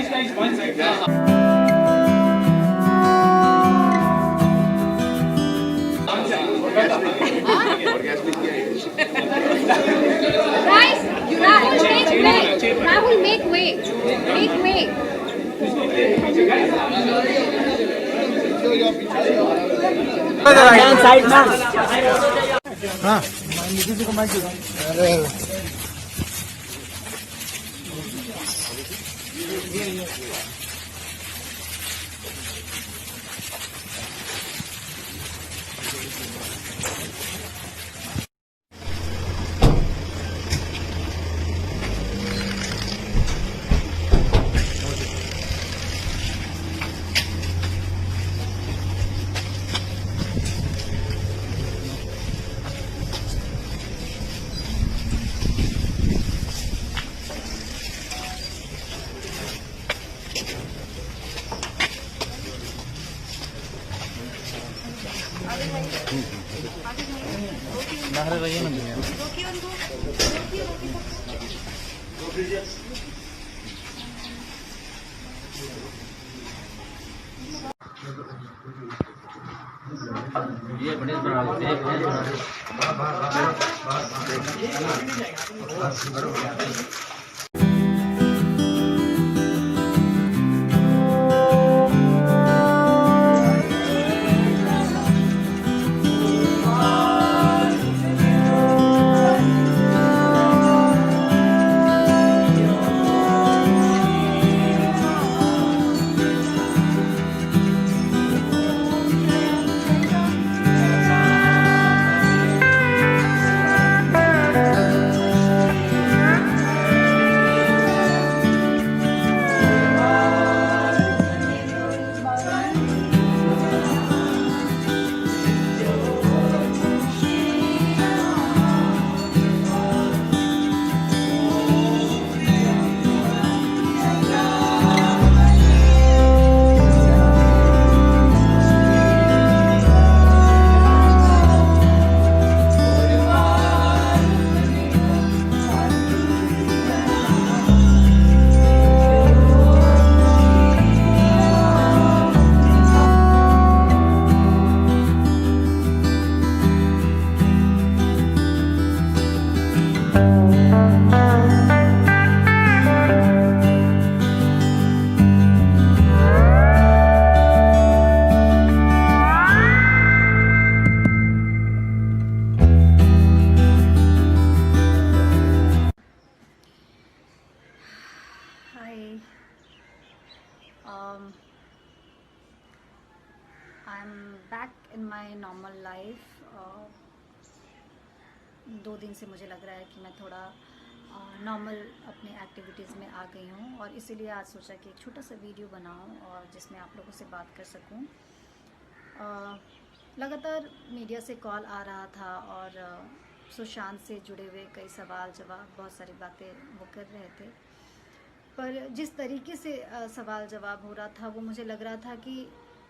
Guys, one second. Guys, Rahul, make way. Make way. Side ना हाँ निधि जी को mic दो। अरे बाहर रहिए ना भैया। ये बड़े बना I'm back in my normal life. 2 दिन से मुझे लग रहा है कि मैं थोड़ा नॉर्मल अपने एक्टिविटीज़ में आ गई हूँ और इसीलिए आज सोचा कि एक छोटा सा वीडियो बनाऊँ और जिसमें आप लोगों से बात कर सकूँ। लगातार मीडिया से कॉल आ रहा था और सुशांत से जुड़े हुए कई सवाल जवाब, बहुत सारी बातें वो कर रहे थे, पर जिस तरीके से सवाल जवाब हो रहा था वो मुझे लग रहा था कि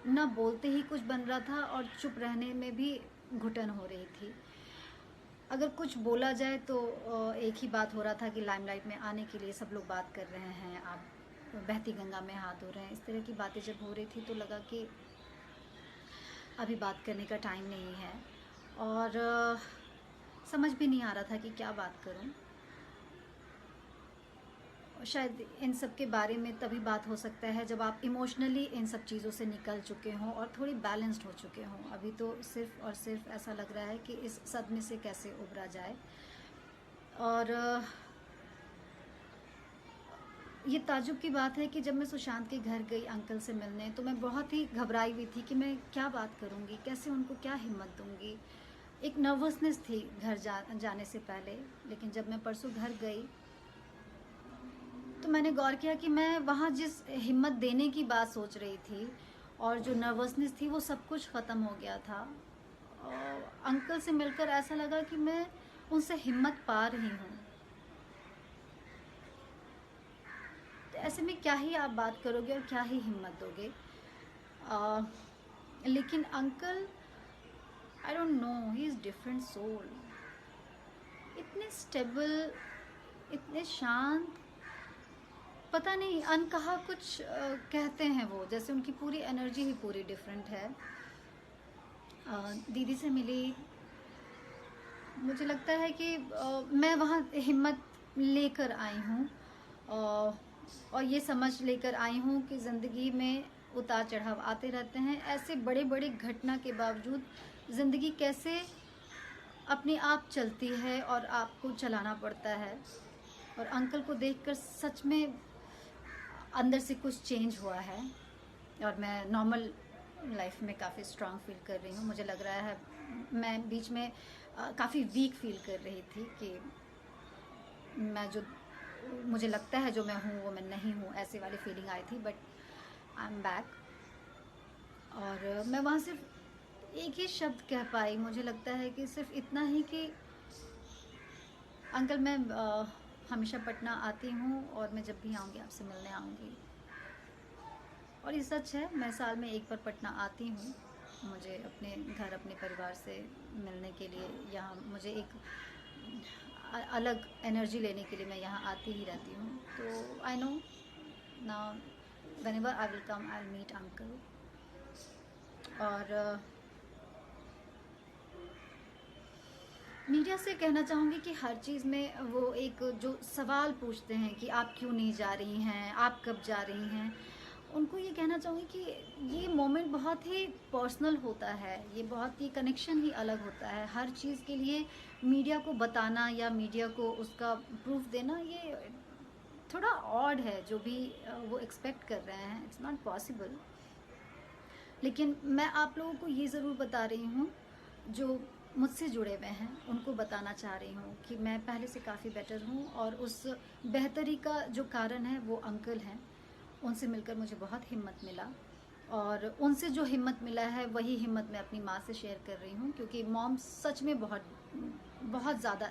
ना बोलते ही कुछ बन रहा था और चुप रहने में भी घुटन हो रही थी। अगर कुछ बोला जाए तो एक ही बात हो रहा था कि लाइमलाइट में आने के लिए सब लोग बात कर रहे हैं, आप बहती गंगा में हाथ धो रहे हैं, इस तरह की बातें जब हो रही थी तो लगा कि अभी बात करने का टाइम नहीं है और समझ भी नहीं आ रहा था कि क्या बात करूं। शायद इन सब के बारे में तभी बात हो सकता है जब आप इमोशनली इन सब चीज़ों से निकल चुके हों और थोड़ी बैलेंस्ड हो चुके हों। अभी तो सिर्फ़ और सिर्फ ऐसा लग रहा है कि इस सदमे से कैसे उभरा जाए। और ये ताज्जुब की बात है कि जब मैं सुशांत के घर गई अंकल से मिलने, तो मैं बहुत ही घबराई हुई थी कि मैं क्या बात करूँगी, कैसे उनको क्या हिम्मत दूँगी। एक नर्वसनेस थी घर जाने से पहले। लेकिन जब मैं परसों घर गई तो मैंने गौर किया कि मैं वहाँ जिस हिम्मत देने की बात सोच रही थी और जो नर्वसनेस थी वो सब कुछ ख़त्म हो गया था। और अंकल से मिलकर ऐसा लगा कि मैं उनसे हिम्मत पा रही हूँ। तो ऐसे में क्या ही आप बात करोगे और क्या ही हिम्मत दोगे। लेकिन uncle, I don't know, he is different soul. इतने स्टेबल, इतने शांत, पता नहीं अनकहा कुछ कहते हैं वो, जैसे उनकी पूरी एनर्जी ही पूरी डिफरेंट है। दीदी से मिली, मुझे लगता है कि मैं वहाँ हिम्मत लेकर आई हूँ और ये समझ लेकर आई हूँ कि ज़िंदगी में उतार चढ़ाव आते रहते हैं। ऐसे बड़े बड़े घटना के बावजूद ज़िंदगी कैसे अपने आप चलती है और आपको चलाना पड़ता है। और अंकल को देखकर सच में अंदर से कुछ चेंज हुआ है और मैं नॉर्मल लाइफ में काफ़ी स्ट्रांग फील कर रही हूँ। मुझे लग रहा है मैं बीच में काफ़ी वीक फील कर रही थी कि मैं जो मुझे लगता है जो मैं हूँ वो मैं नहीं हूँ, ऐसी वाली फीलिंग आई थी। But I am back. और मैं वहाँ सिर्फ एक ही शब्द कह पाई, मुझे लगता है कि सिर्फ इतना ही कि अंकल मैं हमेशा पटना आती हूँ और मैं जब भी आऊँगी आपसे मिलने आऊँगी। और ये सच है, मैं साल में एक बार पटना आती हूँ। मुझे अपने घर अपने परिवार से मिलने के लिए, यहाँ मुझे एक अलग एनर्जी लेने के लिए मैं यहाँ आती ही रहती हूँ। तो I know now whenever I will come I will meet uncle. और मीडिया से कहना चाहूँगी कि हर चीज़ में वो एक जो सवाल पूछते हैं कि आप क्यों नहीं जा रही हैं, आप कब जा रही हैं, उनको ये कहना चाहूँगी कि ये मोमेंट बहुत ही पर्सनल होता है, ये बहुत ही कनेक्शन ही अलग होता है। हर चीज़ के लिए मीडिया को बताना या मीडिया को उसका प्रूफ देना ये थोड़ा ऑड है। जो भी वो एक्सपेक्ट कर रहे हैं, इट्स नॉट पॉसिबल। लेकिन मैं आप लोगों को ये ज़रूर बता रही हूँ, जो मुझसे जुड़े हुए हैं उनको बताना चाह रही हूँ कि मैं पहले से काफ़ी बेटर हूँ। और उस बेहतरी का जो कारण है वो अंकल हैं। उनसे मिलकर मुझे बहुत हिम्मत मिला और उनसे जो हिम्मत मिला है वही हिम्मत मैं अपनी माँ से शेयर कर रही हूँ, क्योंकि मॉम सच में बहुत ज़्यादा